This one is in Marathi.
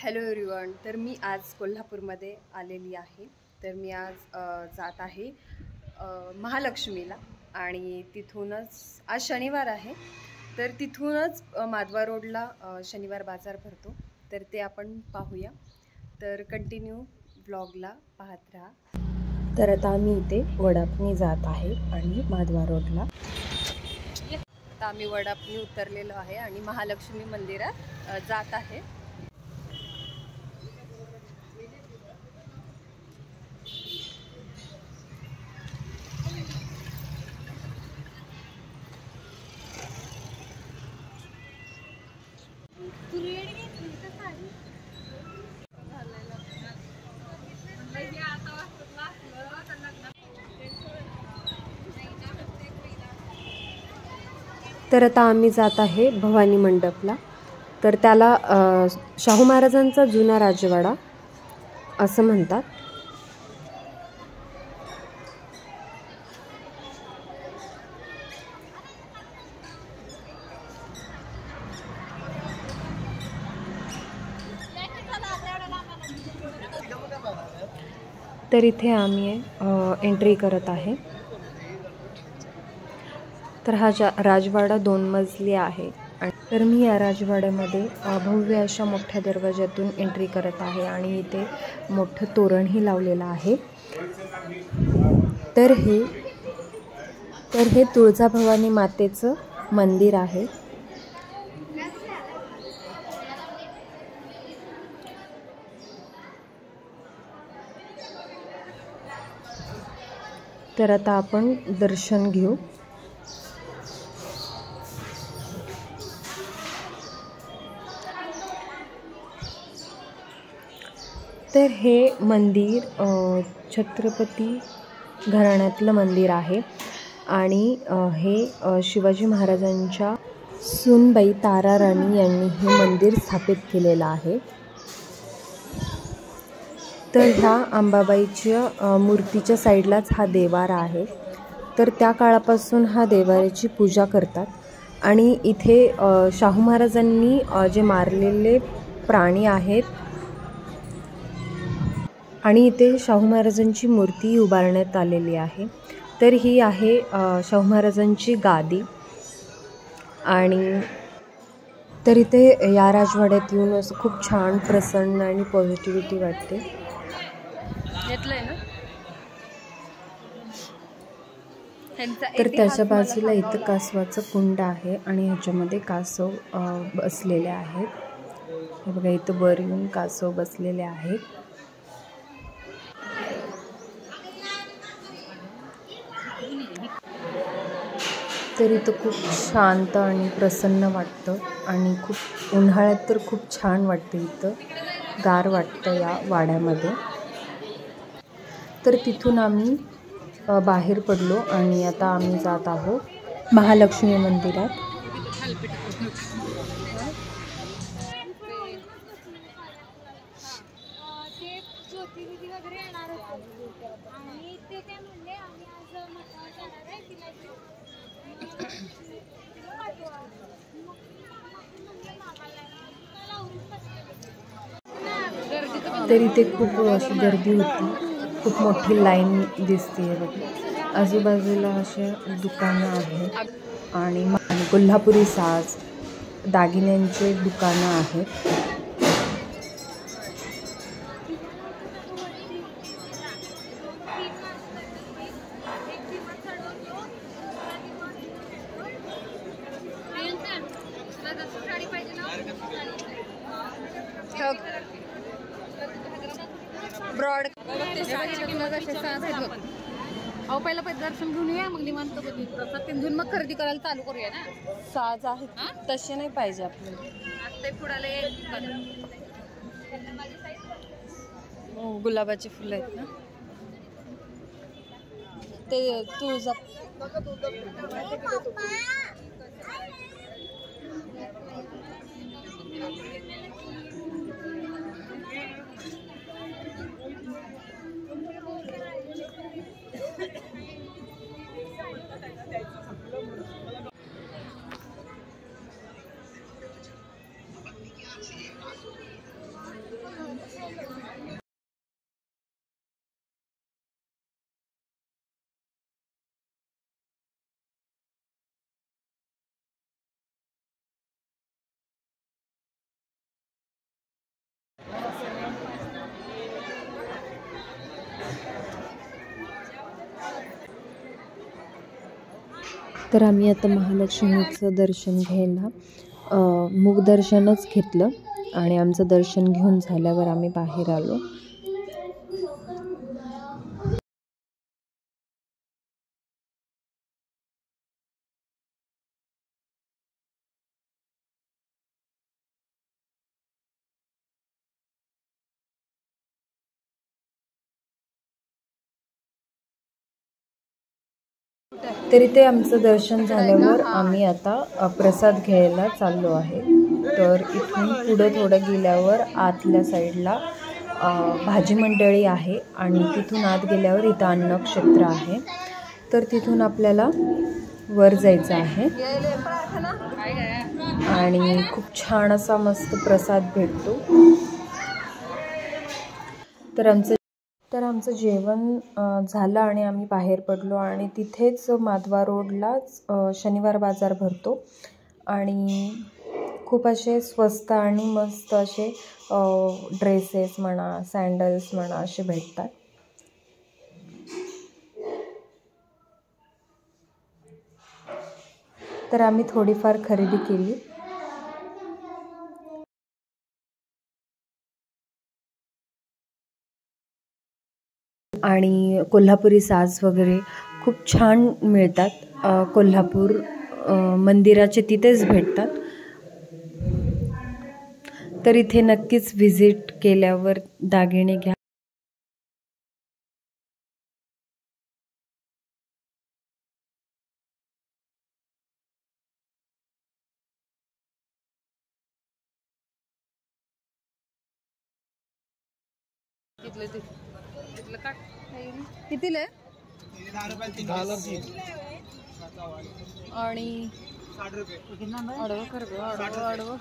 Hello everyone. तर मी आज कोल्हापूरमध्ये आलेली आहे. तर मी आज जात आहे महालक्ष्मीला आणि तिथूनच आज शनिवार आहे. तर तिथूनच माधवा रोडला शनिवार बाजार भरतो. तर ते आपण पाहूया. तर कंटिन्यू व्लॉगला पाहत राहा. तर आता आम्ही इथे वडापनी जात आहे आणि माधवा रोडला आता आम्ही वडापनी उतरलेलो आहे आणि महालक्ष्मी मंदिरात जात आहे. तर आता आम्ही जात आहे भवानी मंडपला. तर त्याला शाहू महाराजांचा जुना राजवाडा असं म्हणतात. तर इथे आम्ही एंट्री करत आहे. तर हा राजवाडा 2 मजली आहे. तर मी या राजवाड्यामध्ये भव्य अशा मोठ्या दरवाज्यातून एंट्री करत आहे आणि इथे मोठं तोरणही लावलेलं आहे. तर हे तुळजाभवानी मातेचं मंदिर आहे. तर आता आपण दर्शन घेऊ. तर हे मंदिर छत्रपती घराण्यातलं मंदिर आहे आणि हे शिवाजी महाराजांच्या सूनबाई ताराराणी यांनी हे मंदिर स्थापित केलेलं आहे. तर ह्या अंबाबाईच्या मूर्तीच्या साईडलाच हा देवारा आहे. तर त्या काळापासून हा देवाऱ्याची पूजा करतात आणि इथे शाहू महाराजांनी जे मारलेले प्राणी आहेत आणि इथे शाहू महाराजांची मूर्ती उभारण्यात आलेली आहे. तर ही आहे शाहू महाराजांची गादी. आणि तर इथे या राजवाड्यात येऊन असं खूप छान प्रसन्न आणि पॉझिटिव्हिटी वाटते. तर त्याच्या बाजूला इथं कासवाचं कुंड आहे आणि ह्याच्यामध्ये कासव बसलेले आहेत. हे बघा, इथं वर येऊन कासव बसलेले आहेत. तर इथं खूप शांत आणि प्रसन्न वाटतं आणि खूप उन्हाळ्यात तर खूप छान वाटतं. इथं गार वाटतं या वाड्यामध्ये. तर तिथून आम्ही बाहेर पडलो आणि आता आम्ही जात आहोत महालक्ष्मी मंदिरात. तर इथे खूप अशी गर्दी होती. खूप मोठी लाईन दिसते बघा. आजूबाजूला असे दुकानं आहेत आणि कोल्हापुरी साज दागिन्यांचे दुकानं आहेत. ब्रॉड अहो पहिला दर्शन घेऊन या, मग निवांत तिथून मग खरेदी करायला चालू करूया ना. साज आहेत तसे नाही पाहिजे आपल्याला. गुलाबाची फुलं आहेत ना, ते तुळजा. तर आम्ही आता महालक्ष्मीचं दर्शन घ्यायला मुखदर्शनच घेतलं आणि आमचं दर्शन घेऊन झाल्यावर आम्ही बाहेर आलो. तर इथे आमचं दर्शन झाल्यावर आम्ही आता प्रसाद घ्यायला चाललो आहे. तर इथून पुढं थोडं गेल्यावर आतल्या साईडला भाजी मंडळी आहे आणि तिथून आत गेल्यावर इथं अन्नक्षेत्र आहे. तर तिथून आपल्याला वर जायचं आहे आणि खूप छान असा मस्त प्रसाद भेटतो. तर आमचं जेवण झालं आणि आम्ही बाहेर पडलो आणि तिथेच माधवा रोडलाच शनिवार बाजार भरतो आणि खूप असे स्वस्त आणि मस्त असे ड्रेसेस म्हणा, सँडल्स म्हणा असे भेटतात. तर आम्ही थोडीफार खरेदी केली. आणि कोल्हापुरी साज वगैरे खूप छान मिळतात. कोल्हापूर मंदिराचे तिथेच भेटतात. तर इथे नक्कीच व्हिजिट केल्यावर दागिने घ्या. कितीला आहे? आणि आडवं खरं आडवं